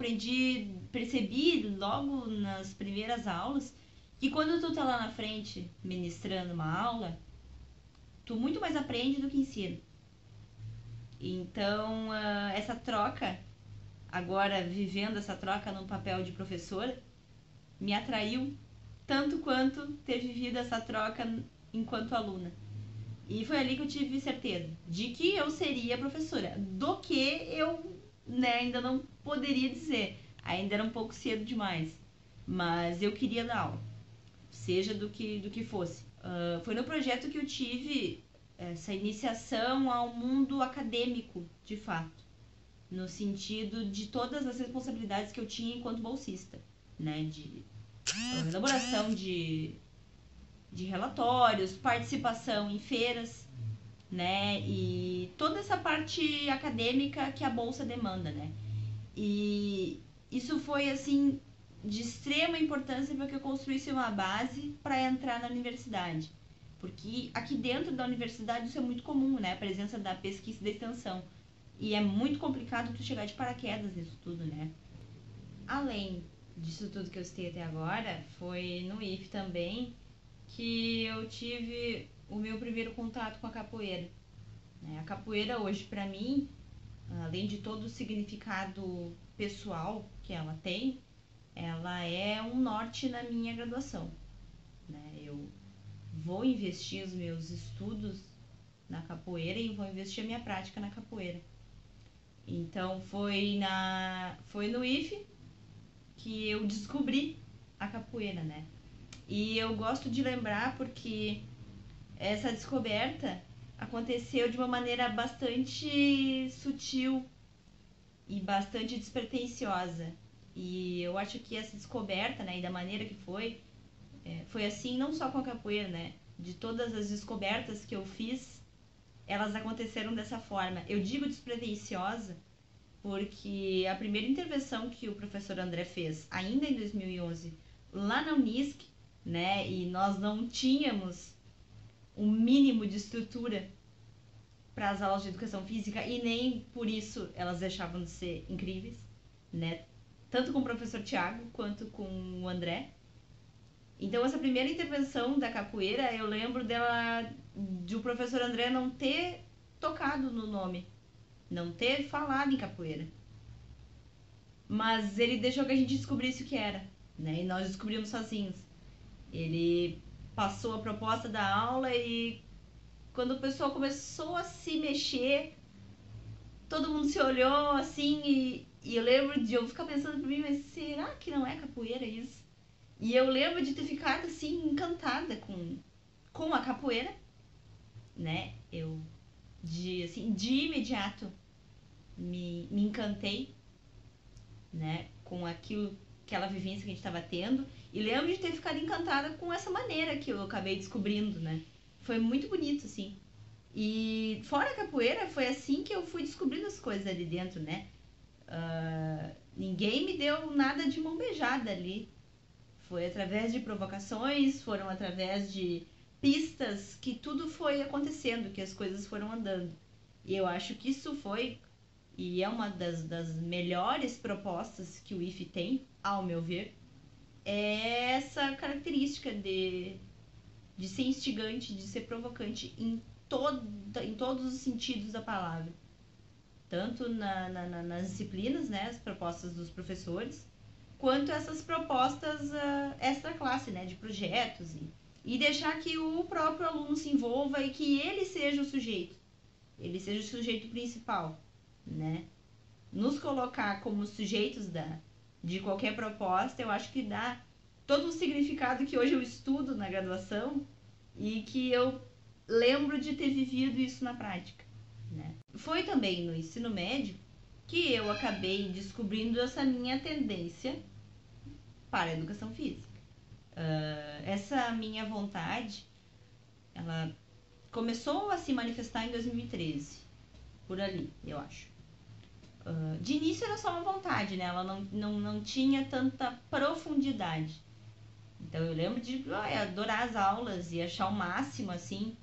percebi logo nas primeiras aulas, que quando tu tá lá na frente ministrando uma aula, tu muito mais aprende do que ensina. Então, essa troca, agora vivendo essa troca no papel de professora, me atraiu tanto quanto ter vivido essa troca enquanto aluna. E foi ali que eu tive certeza de que eu seria professora. Do que eu, né, ainda não poderia dizer. Ainda era um pouco cedo demais. Mas eu queria dar aula, seja do que fosse. Foi no projeto que eu tive essa iniciação ao mundo acadêmico, de fato, no sentido de todas as responsabilidades que eu tinha enquanto bolsista, né, de elaboração de relatórios, participação em feiras, né, e toda essa parte acadêmica que a bolsa demanda, né. E isso foi assim de extrema importância para que eu construísse uma base para entrar na universidade. Porque aqui dentro da universidade isso é muito comum, né? A presença da pesquisa e da extensão. E é muito complicado tu chegar de paraquedas nisso tudo, né? Além disso tudo que eu citei até agora, foi no IF também que eu tive o meu primeiro contato com a capoeira. A capoeira hoje, para mim, além de todo o significado pessoal que ela tem, ela é um norte na minha graduação. Eu vou investir os meus estudos na capoeira e vou investir a minha prática na capoeira. Então foi no IF que eu descobri a capoeira, né? E eu gosto de lembrar porque essa descoberta aconteceu de uma maneira bastante sutil e bastante despretensiosa. E eu acho que essa descoberta, né, e da maneira que foi assim não só com a capoeira, né? De todas as descobertas que eu fiz, elas aconteceram dessa forma. Eu digo despretensiosa porque a primeira intervenção que o professor André fez, ainda em 2011, lá na Unisc, né? E nós não tínhamos um mínimo de estrutura para as aulas de educação física e nem por isso elas deixavam de ser incríveis, né? Tanto com o professor Tiago quanto com o André. Então essa primeira intervenção da capoeira, eu lembro de o professor André não ter tocado no nome, não ter falado em capoeira. Mas ele deixou que a gente descobrisse o que era, né? E nós descobrimos sozinhos. Ele passou a proposta da aula e quando o pessoal começou a se mexer, todo mundo se olhou assim e eu lembro de eu ficar pensando pra mim, mas será que não é capoeira isso? E eu lembro de ter ficado assim encantada com a capoeira, né? Eu de imediato me encantei, né, com aquela vivência que a gente estava tendo, e lembro de ter ficado encantada com essa maneira que eu acabei descobrindo, né? Foi muito bonito, assim. E fora a capoeira, foi assim que eu fui descobrindo as coisas ali dentro, né? Ninguém me deu nada de mão beijada ali. Foi através de provocações, foram através de pistas que tudo foi acontecendo, que as coisas foram andando. E eu acho que isso foi, e é uma das melhores propostas que o IF tem, ao meu ver, é essa característica de ser instigante, de ser provocante em todos os sentidos da palavra. Tanto nas disciplinas, né, as propostas dos professores, quanto essas propostas extra classe, né, de projetos e deixar que o próprio aluno se envolva e que ele seja o sujeito principal, né? Nos colocar como sujeitos de qualquer proposta, eu acho que dá todo o significado que hoje eu estudo na graduação e que eu lembro de ter vivido isso na prática, né? Foi também no ensino médio que eu acabei descobrindo essa minha tendência para a educação física. Essa minha vontade, ela começou a se manifestar em 2013, por ali, eu acho. De início era só uma vontade, né? Ela não tinha tanta profundidade. Então eu lembro de adorar as aulas e achar o máximo, assim.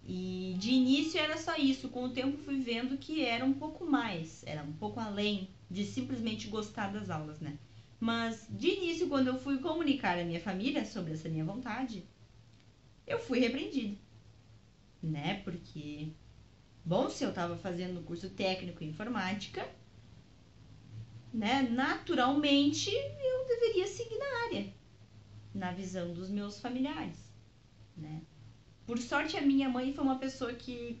E de início era só isso. Com o tempo fui vendo que era um pouco mais, era um pouco além de simplesmente gostar das aulas, né? Mas de início, quando eu fui comunicar à minha família sobre essa minha vontade, eu fui repreendida, né? Porque, bom, se eu estava fazendo curso técnico em informática, né, naturalmente eu deveria seguir na área, na visão dos meus familiares, né? Por sorte, a minha mãe foi uma pessoa que,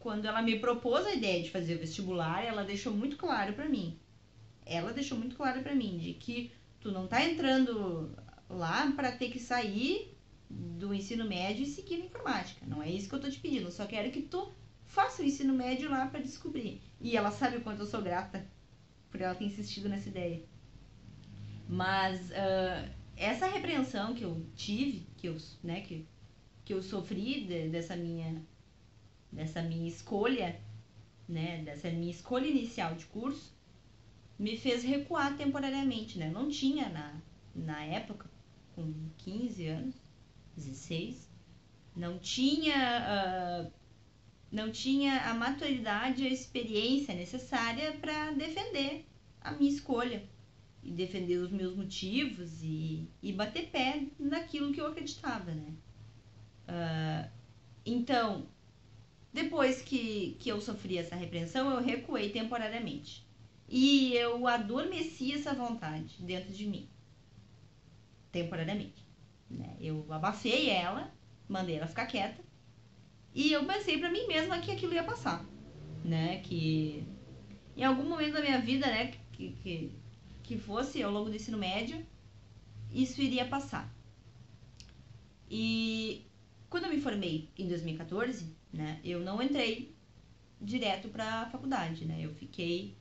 quando ela me propôs a ideia de fazer o vestibular, ela deixou muito claro pra mim. De que tu não tá entrando lá pra ter que sair do ensino médio e seguir na informática. Não é isso que eu tô te pedindo. Eu só quero que tu faça o ensino médio lá pra descobrir. E ela sabe o quanto eu sou grata por ela ter insistido nessa ideia. Mas essa repreensão que eu tive, que eu sofri dessa minha escolha, né, dessa minha escolha inicial de curso, me fez recuar temporariamente, né? Eu não tinha na época, com 15 anos, 16, Não tinha a maturidade, a experiência necessária para defender a minha escolha e defender os meus motivos e bater pé naquilo que eu acreditava, né? Então, depois que eu sofri essa repreensão, eu recuei temporariamente. E eu adormeci essa vontade dentro de mim. Temporariamente. Né? Eu abafei ela, mandei ela ficar quieta. E eu pensei pra mim mesma que aquilo ia passar. Né? Que em algum momento da minha vida, né, que fosse ao longo do ensino médio, isso iria passar. E quando eu me formei em 2014, né, eu não entrei direto para a faculdade, né? Eu fiquei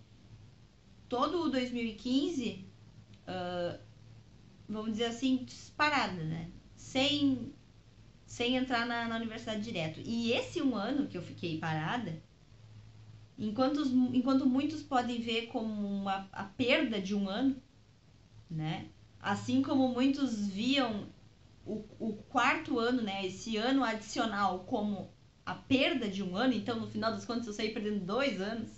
todo o 2015, vamos dizer assim, parada, né? Sem entrar na universidade direto. E esse um ano que eu fiquei parada, enquanto muitos podem ver como a perda de um ano, né? Assim como muitos viam o quarto ano, né, esse ano adicional, como a perda de um ano, então no final das contas eu saí perdendo 2 anos.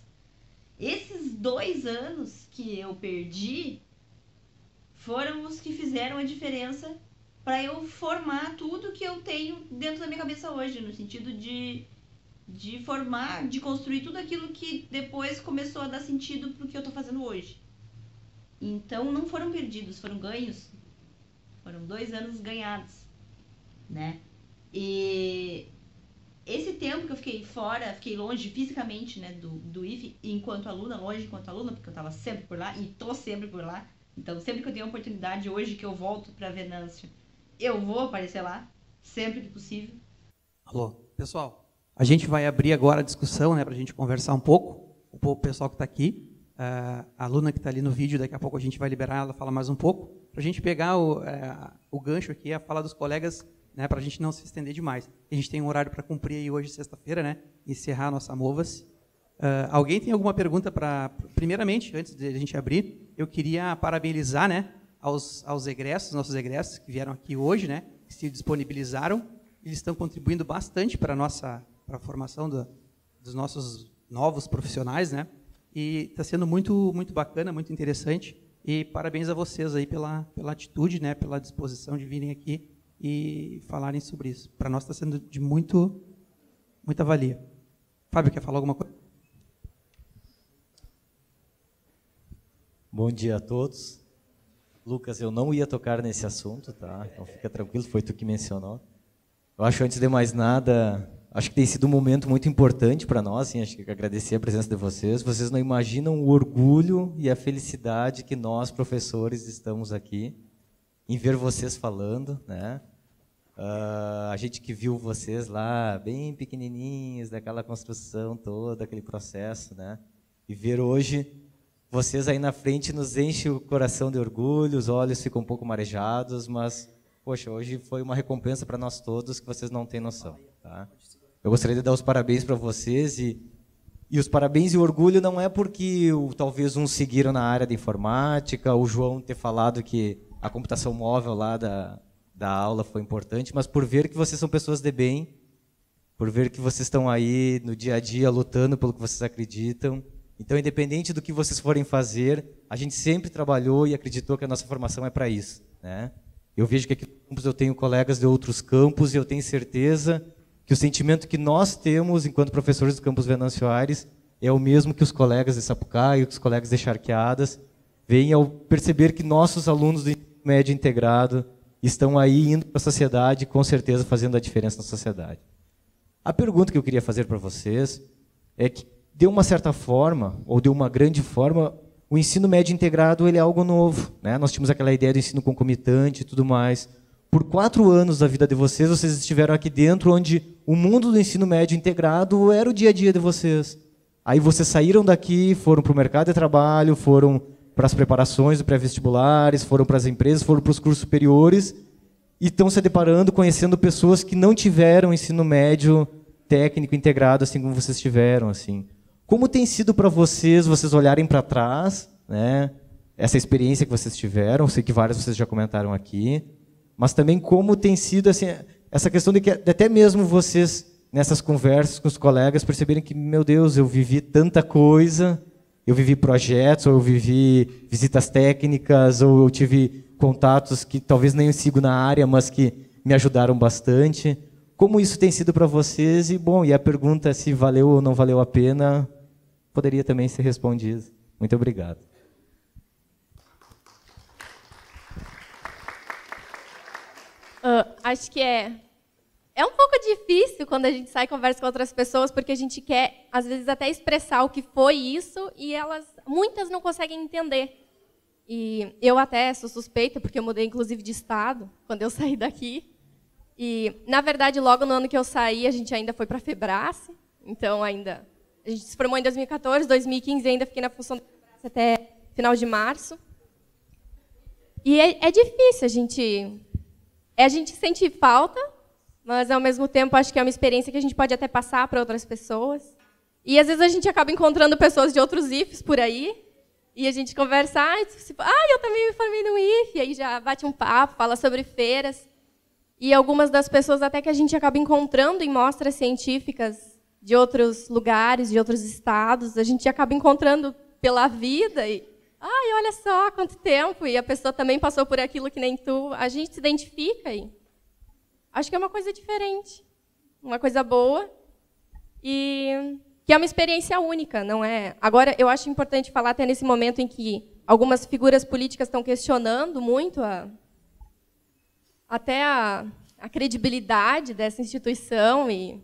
Esses 2 anos que eu perdi foram os que fizeram a diferença para eu formar tudo que eu tenho dentro da minha cabeça hoje, no sentido de formar, de construir tudo aquilo que depois começou a dar sentido pro que eu tô fazendo hoje. Então não foram perdidos, foram ganhos. Foram 2 anos ganhados, né? E esse tempo que eu fiquei fora, fiquei longe fisicamente, né, do IFE, enquanto aluna, longe enquanto aluna, porque eu estava sempre por lá e tô sempre por lá. Então, sempre que eu tenho a oportunidade, hoje que eu volto para Venâncio, eu vou aparecer lá, sempre que possível. Alô, pessoal, a gente vai abrir agora a discussão, né, para a gente conversar um pouco. O pessoal que está aqui, a aluna que está ali no vídeo, daqui a pouco a gente vai liberar ela falar mais um pouco, para a gente pegar o gancho aqui, a fala dos colegas, né, para a gente não se estender demais. A gente tem um horário para cumprir aí hoje, sexta-feira, né, encerrar a nossa Movas. Alguém tem alguma pergunta para... Primeiramente, antes de a gente abrir, eu queria parabenizar, né, aos egressos, nossos egressos que vieram aqui hoje, né, que se disponibilizaram. Eles estão contribuindo bastante para a formação dos nossos novos profissionais, né, e está sendo muito, muito bacana, muito interessante. E parabéns a vocês aí pela atitude, né, pela disposição de virem aqui e falarem sobre isso. Para nós está sendo de muita valia. Fábio, quer falar alguma coisa? Bom dia a todos. Lucas, eu não ia tocar nesse assunto, tá? Então fica tranquilo, foi tu que mencionou. Eu acho, antes de mais nada, acho que tem sido um momento muito importante para nós, assim, acho que agradecer a presença de vocês. Vocês não imaginam o orgulho e a felicidade que nós, professores, estamos aqui em ver vocês falando, né? A gente que viu vocês lá, bem pequenininhos, daquela construção toda, aquele processo, né? E ver hoje vocês aí na frente nos enche o coração de orgulho, os olhos ficam um pouco marejados, mas, poxa, hoje foi uma recompensa para nós todos que vocês não têm noção, tá? Eu gostaria de dar os parabéns para vocês e os parabéns e o orgulho não é porque talvez uns seguiram na área de informática, o João ter falado que a computação móvel lá da aula foi importante, mas por ver que vocês são pessoas de bem, por ver que vocês estão aí no dia a dia lutando pelo que vocês acreditam. Então, independente do que vocês forem fazer, a gente sempre trabalhou e acreditou que a nossa formação é para isso, né? Eu vejo que aqui no campus eu tenho colegas de outros campos e eu tenho certeza que o sentimento que nós temos enquanto professores do campus Venâncio Aires é o mesmo que os colegas de Sapucaí, os colegas de Charqueadas, veem ao perceber que nossos alunos do ensino médio integrado estão aí indo para a sociedade e com certeza fazendo a diferença na sociedade. A pergunta que eu queria fazer para vocês é que, de uma certa forma, ou de uma grande forma, o ensino médio integrado ele é algo novo, né? Nós tínhamos aquela ideia do ensino concomitante e tudo mais. Por 4 anos da vida de vocês, vocês estiveram aqui dentro, onde o mundo do ensino médio integrado era o dia a dia de vocês. Aí vocês saíram daqui, foram para o mercado de trabalho, foram para as preparações do pré-vestibulares, foram para as empresas, foram para os cursos superiores, e estão se deparando, conhecendo pessoas que não tiveram ensino médio técnico integrado, assim como vocês tiveram, assim. Como tem sido para vocês olharem para trás, né, essa experiência que vocês tiveram? Eu sei que vários vocês já comentaram aqui, mas também como tem sido, assim, essa questão de que até mesmo vocês, nessas conversas com os colegas, perceberem que, meu Deus, eu vivi tanta coisa, eu vivi projetos, ou eu vivi visitas técnicas, ou eu tive contatos que talvez nem eu sigo na área, mas que me ajudaram bastante. Como isso tem sido para vocês? E, bom, e a pergunta se valeu ou não valeu a pena, poderia também ser respondida. Muito obrigado. Acho que é um pouco difícil quando a gente sai e conversa com outras pessoas, porque a gente quer, às vezes, até expressar o que foi isso, e muitas não conseguem entender. E eu até sou suspeita, porque eu mudei, inclusive, de estado, quando eu saí daqui. E, na verdade, logo no ano que eu saí, a gente ainda foi para a Febrace, então a gente se formou em 2014, 2015 ainda fiquei na função da Febrace até final de março. E é difícil, a gente sente falta, mas, ao mesmo tempo, acho que é uma experiência que a gente pode até passar para outras pessoas. E, às vezes, a gente acaba encontrando pessoas de outros IFs por aí, e a gente conversa, eu também me formei no IF, e aí já bate um papo, fala sobre feiras. E algumas das pessoas até que a gente acaba encontrando em mostras científicas de outros lugares, de outros estados, a gente acaba encontrando pela vida, e olha só quanto tempo, e a pessoa também passou por aquilo que nem tu, a gente se identifica, e acho que é uma coisa diferente, uma coisa boa, e que é uma experiência única, não é? Agora, eu acho importante falar até nesse momento em que algumas figuras políticas estão questionando muito até a credibilidade dessa instituição, e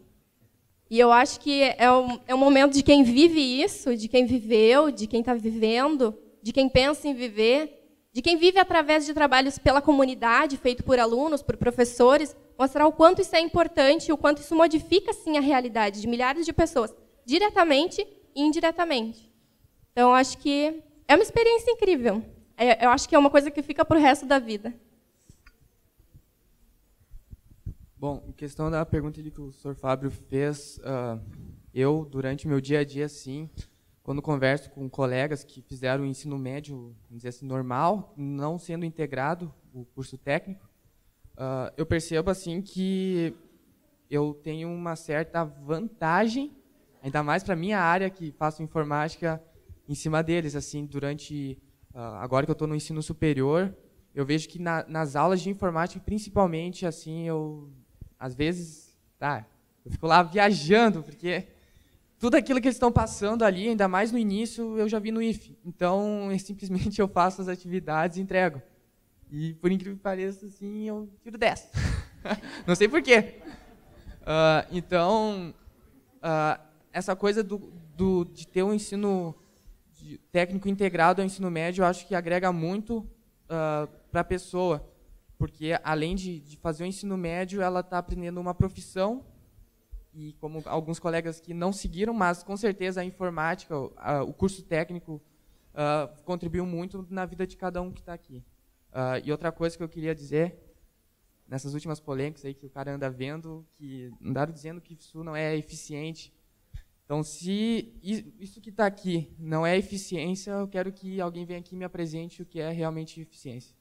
eu acho que é um momento de quem vive isso, de quem viveu, de quem está vivendo, de quem pensa em viver, de quem vive através de trabalhos pela comunidade, feito por alunos, por professores, mostrar o quanto isso é importante e o quanto isso modifica, sim, a realidade de milhares de pessoas, diretamente e indiretamente. Então, acho que é uma experiência incrível. Eu acho que é uma coisa que fica para o resto da vida. Bom, em questão da pergunta que o Sr. Fábio fez, eu, durante o meu dia a dia, sim, quando converso com colegas que fizeram o ensino médio, vamos dizer assim, normal, não sendo integrado o curso técnico, eu percebo assim que eu tenho uma certa vantagem, ainda mais para a minha área, que faço informática, em cima deles. Assim, durante, agora que eu estou no ensino superior, eu vejo que nas aulas de informática, principalmente, assim, às vezes, eu fico lá viajando, porque tudo aquilo que eles estão passando ali, ainda mais no início, eu já vi no IF. Então, simplesmente eu faço as atividades e entrego. E, por incrível que pareça, assim, eu tiro 10. Não sei por quê. Então, essa coisa de ter um ensino técnico integrado ao ensino médio, eu acho que agrega muito para a pessoa. Porque, além de fazer o ensino médio, ela está aprendendo uma profissão, e como alguns colegas que não seguiram, mas, com certeza, a informática, o curso técnico, contribuiu muito na vida de cada um que está aqui. E outra coisa que eu queria dizer, nessas últimas polêmicas aí que o cara anda vendo, que andaram dizendo que isso não é eficiente. Então, se isso que está aqui não é eficiência, eu quero que alguém venha aqui e me apresente o que é realmente eficiência.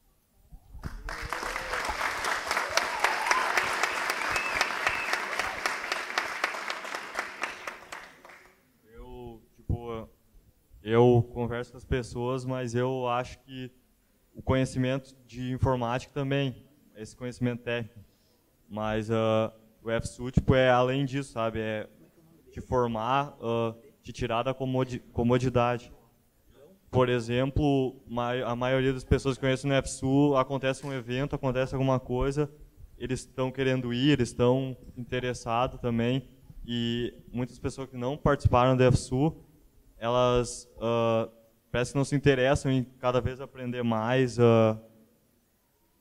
Eu converso com as pessoas, mas eu acho que o conhecimento de informática também, esse conhecimento técnico. Mas o FSU, é além disso, sabe? É te formar, te tirar da comodidade. Por exemplo, a maioria das pessoas que conhecem no FSU, acontece um evento, acontece alguma coisa, eles estão querendo ir, eles estão interessados também. E muitas pessoas que não participaram do FSU, elas parece que não se interessam em cada vez aprender mais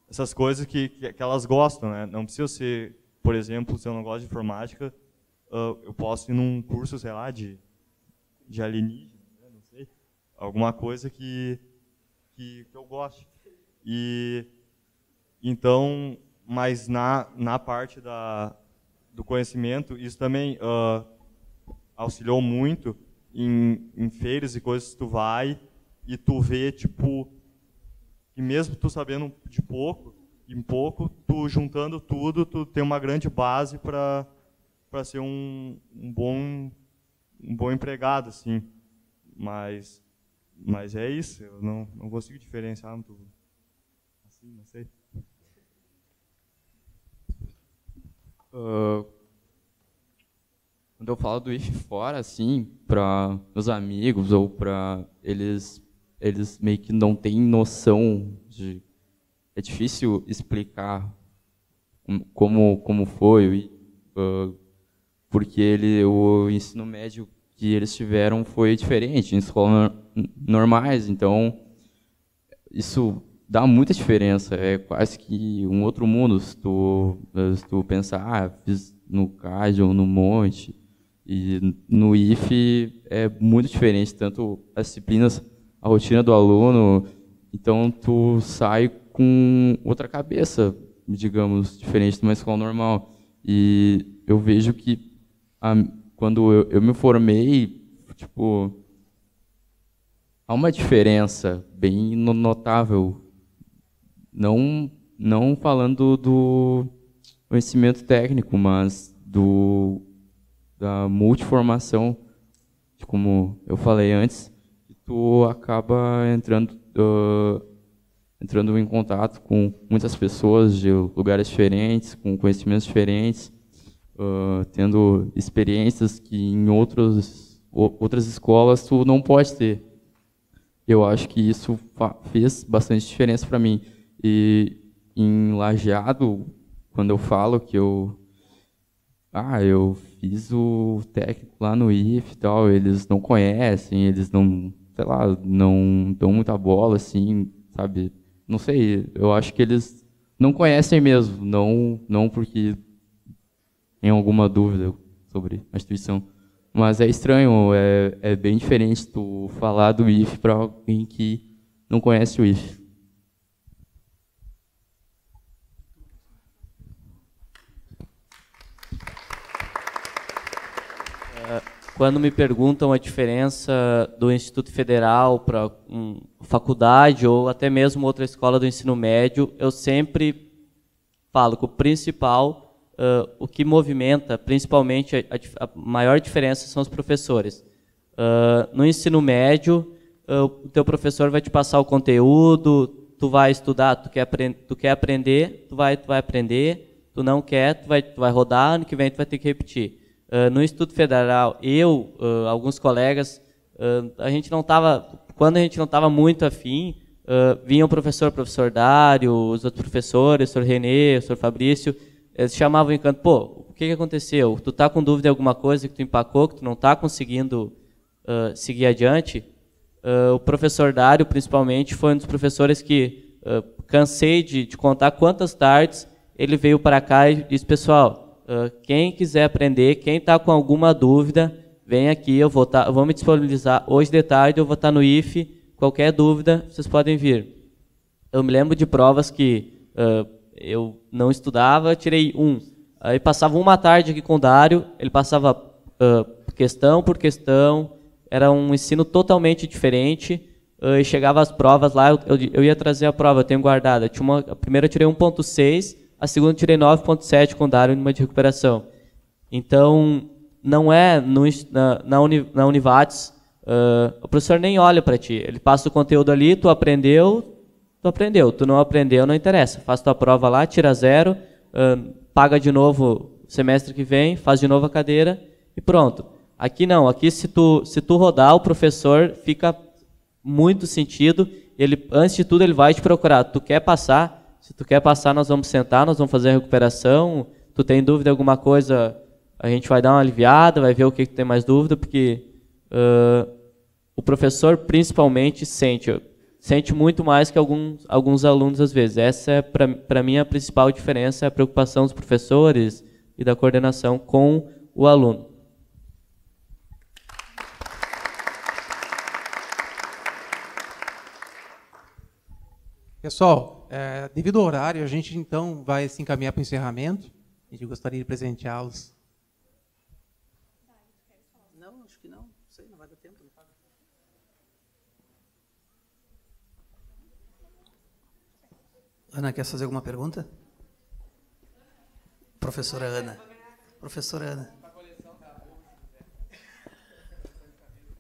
essas coisas que elas gostam, né? Não precisa ser, por exemplo, se eu não gosto de informática, eu posso ir num curso, sei lá, de alienígena, né? Não sei, alguma coisa que eu goste. E então, mas na parte do conhecimento, isso também auxiliou muito em feiras e coisas que tu vai e tu vê, tipo, que mesmo tu sabendo de pouco, em pouco, tu juntando tudo, tu tem uma grande base para ser um bom empregado, assim. Mas é isso, eu não consigo diferenciar muito assim, não sei. Quando eu falo do IF fora, assim, para meus amigos ou para eles meio que não têm noção de... É difícil explicar como foi, porque o ensino médio que eles tiveram foi diferente, em escolas normais, então isso dá muita diferença, é quase que um outro mundo, se tu pensar, fiz no CAD ou no Monte, e no IF é muito diferente, tanto as disciplinas, a rotina do aluno, então tu sai com outra cabeça, digamos, diferente de uma escola normal. E eu vejo que quando eu me formei, tipo, há uma diferença bem notável, não falando do conhecimento técnico, mas da multiformação, como eu falei antes, tu acaba entrando em contato com muitas pessoas de lugares diferentes, com conhecimentos diferentes, tendo experiências que em outras escolas tu não pode ter. Eu acho que isso fez bastante diferença para mim. E em Lajeado, quando eu falo que eu fiz o técnico lá no IF e tal, eles não conhecem, eles não, sei lá, não dão muita bola, assim, sabe? Não sei, eu acho que eles não conhecem mesmo, não porque tem alguma dúvida sobre a instituição. Mas é estranho, é bem diferente tu falar do IF para alguém que não conhece o IF. Quando me perguntam a diferença do Instituto Federal para faculdade ou até mesmo outra escola do ensino médio, eu sempre falo que o principal, o que movimenta, principalmente a maior diferença são os professores. No ensino médio, o teu professor vai te passar o conteúdo, tu vai estudar, tu quer aprender, tu vai aprender, tu não quer, tu vai rodar, ano que vem tu vai ter que repetir. No Instituto Federal, alguns colegas, quando a gente não estava muito afim, vinha o professor Dário, os outros professores, o professor Renê, o professor Fabrício, eles chamavam em canto, pô, o que aconteceu? Tu tá com dúvida em alguma coisa que tu empacou, que tu não está conseguindo seguir adiante? O professor Dário, principalmente, foi um dos professores que cansei de contar quantas tardes ele veio para cá e disse, pessoal, quem quiser aprender, quem está com alguma dúvida, vem aqui, eu vou me disponibilizar hoje de tarde, eu vou estar no IF, qualquer dúvida, vocês podem vir. Eu me lembro de provas que eu não estudava, tirei 1. Aí passava uma tarde aqui com o Dário, ele passava questão por questão, era um ensino totalmente diferente, e chegava às provas lá, eu ia trazer a prova, eu tenho guardada. A primeira eu tirei 1.6, a segunda eu tirei 9.7 com o Dário numa de recuperação. Então, não é na Univates, o professor nem olha para ti, ele passa o conteúdo ali, tu aprendeu, tu não aprendeu, não interessa. Faz tua prova lá, tira 0, paga de novo o semestre que vem, faz de novo a cadeira e pronto. Aqui não, aqui se tu rodar, o professor fica muito sentido, antes de tudo ele vai te procurar, tu quer passar? Se tu quer passar, nós vamos sentar, nós vamos fazer a recuperação, tu tem dúvida em alguma coisa, a gente vai dar uma aliviada, vai ver o que tu tem mais dúvida, porque o professor principalmente sente muito mais que alguns alunos às vezes. Essa é, para mim, a principal diferença, é a preocupação dos professores e da coordenação com o aluno. Pessoal, devido ao horário, a gente então vai se encaminhar para o encerramento. A gente gostaria de presenteá-los. Não, acho que não. Não sei, não vai dar tempo. Ana, quer fazer alguma pergunta? Professora Ana. Professora Ana.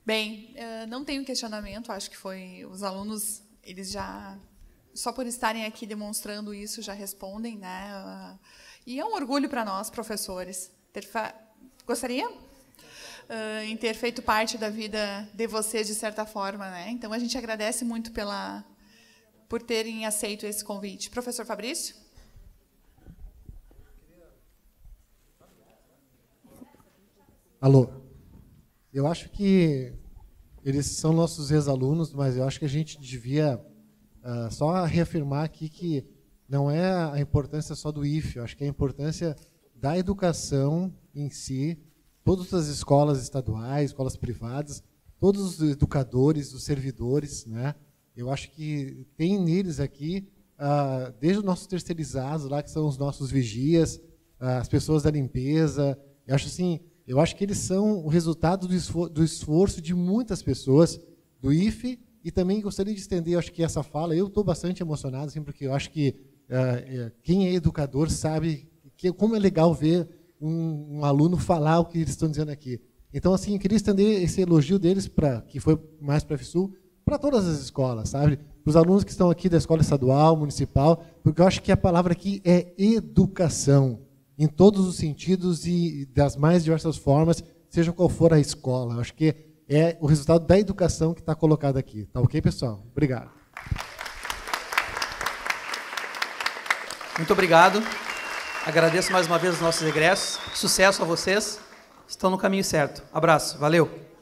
Bem, não tenho questionamento, acho que os alunos, eles já, só por estarem aqui demonstrando isso, já respondem, né? E é um orgulho para nós, professores. Gostaria em ter feito parte da vida de vocês, de certa forma, né? Então, a gente agradece muito por terem aceito esse convite. Professor Fabrício? Alô. Eu acho que eles são nossos ex-alunos, mas eu acho que a gente devia só reafirmar aqui que não é a importância só do IFE, eu acho que é a importância da educação em si, todas as escolas estaduais, escolas privadas, todos os educadores, os servidores, né? Eu acho que tem neles aqui, desde os nossos terceirizados, lá que são os nossos vigias, as pessoas da limpeza, eu acho que eles são o resultado do esforço de muitas pessoas do IFE, e também gostaria de estender, acho que essa fala, eu estou bastante emocionado, assim, porque eu acho que quem é educador sabe como é legal ver um aluno falar o que eles estão dizendo aqui. Então, assim, eu queria estender esse elogio deles, que foi mais para a FSU, para todas as escolas, sabe? Para os alunos que estão aqui da escola estadual, municipal, porque eu acho que a palavra aqui é educação, em todos os sentidos e das mais diversas formas, seja qual for a escola. Eu acho que é o resultado da educação que está colocado aqui. Tá ok, pessoal? Obrigado. Muito obrigado. Agradeço mais uma vez os nossos egressos. Sucesso a vocês. Estão no caminho certo. Abraço. Valeu.